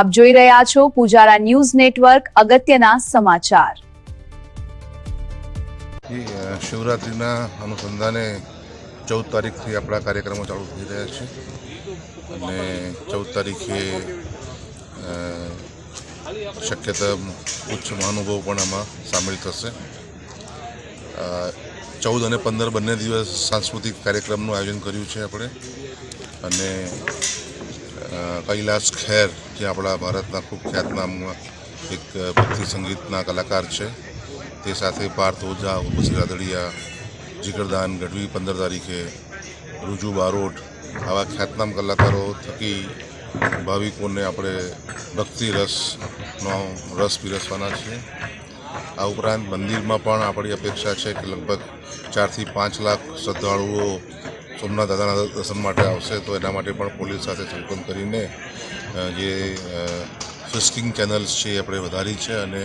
આપ જોઈ રહ્યા છો પૂજારા ન્યૂઝ નેટવર્ક અગત્યના સમાચાર। શિવરાત્રિના અનુસંધાને 14 તારીખથી આપણા કાર્યક્રમો ચાલુ થઈ રહ્યા છે અને 14 તારીખે શક્યતા ઉચ્ચ મહાનુભાવો પણ આમાં સામેલ થશે। 14 અને 15 બંને દિવસ સાંસ્કૃતિક કાર્યક્રમનું આયોજન કર્યું છે આપણે અને કૈલાશ ખેર જે આપણા ભારતના ખૂબ ખ્યાતનામ એક ભક્તિ સંગીતના કલાકાર છે તે સાથે પાર્થ ઓઝા, ઉર્વશી રાદડિયા, જીગરદાન ગઢવી 15 તારીખે, રૂજુ બારોટ આવા ખ્યાતનામ કલાકારો થકી ભાવિકોને આપણે ભક્તિ રસનો રસ પીરસવાના છીએ। આ ઉપરાંત મંદિરમાં પણ આપણી અપેક્ષા છે કે લગભગ 4 થી 5 લાખ શ્રદ્ધાળુઓ સોમનાથ દાદાના દર્શન માટે આવશે, તો એના માટે પણ પોલીસ સાથે સંકલન કરીને જે ફિસ્કિંગ ચેનલ્સ છે એ આપણે વધારી છે અને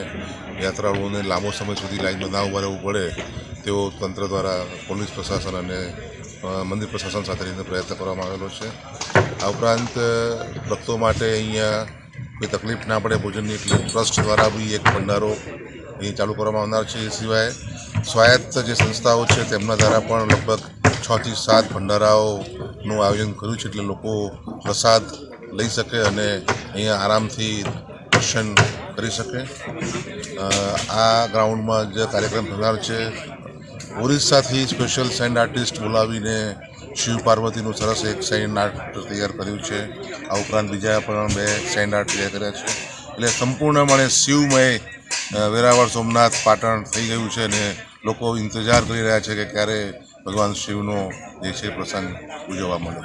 યાત્રાળુઓને લાંબો સમય સુધી લાઈનમાં ના ઊભા રહેવું પડે તેવો તંત્ર દ્વારા પોલીસ પ્રશાસન અને મંદિર પ્રશાસન સાથે રહીને પ્રયત્ન કરવામાં આવેલો છે। આ ઉપરાંત ભક્તો માટે અહીંયા કોઈ તકલીફ ના પડે ભોજનની એટલે ટ્રસ્ટ દ્વારા બી એક ભંડારો અહીં ચાલુ કરવામાં આવનાર છે। એ સિવાય સ્વાયત્ત જે સંસ્થાઓ છે તેમના દ્વારા પણ લગભગ 6 થી 7 ભંડારાઓનું આયોજન કર્યું છે, એટલે લોકો પ્રસાદ લઈ શકે અને અહીંયા આરામથી દર્શન કરી શકે। આ ગ્રાઉન્ડમાં જે કાર્યક્રમ થનાર છે, ઓરિસ્સાથી સ્પેશિયલ સેન્ડ આર્ટિસ્ટ બોલાવીને શિવ પાર્વતીનું સરસ એક સેન્ડ આર્ટ તૈયાર કર્યું છે। આ ઉપરાંત બીજા પણ 2 સેન્ડ આર્ટ તૈયાર કર્યા છે, એટલે સંપૂર્ણપણે શિવમય વેરાવળ સોમનાથ પાટણ થઈ ગયું છે અને લોકો ઇંતજાર કરી રહ્યા છે કે ક્યારે ભગવાન શિવનો જે છે પ્રસંગ ઉજવવા મળે।